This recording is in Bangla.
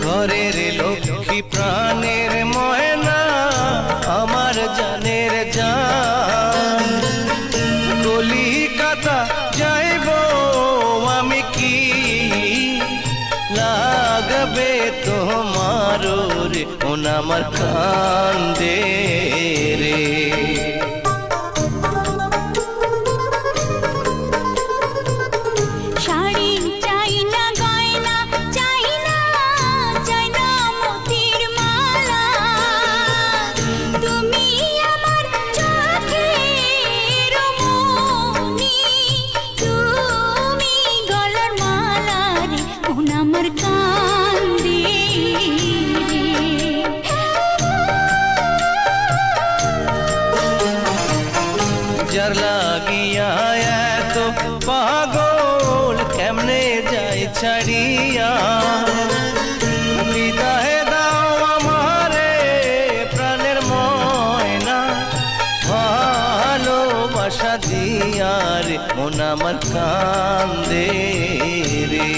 ঘরের লক্ষ্মী প্রাণের ময়না আমার জানের জান। কলিকাতা যাইব আমি কি লাগবে তোমার রে মন আমার কান্দে রে। যার লাগিয়া এত পাগল কেমনে যাই ছাড়িয়া, বিদায় দাও আমারে প্রাণের ময়না ভালোবাসা দিয়া রে মন আমার কান্দে রে।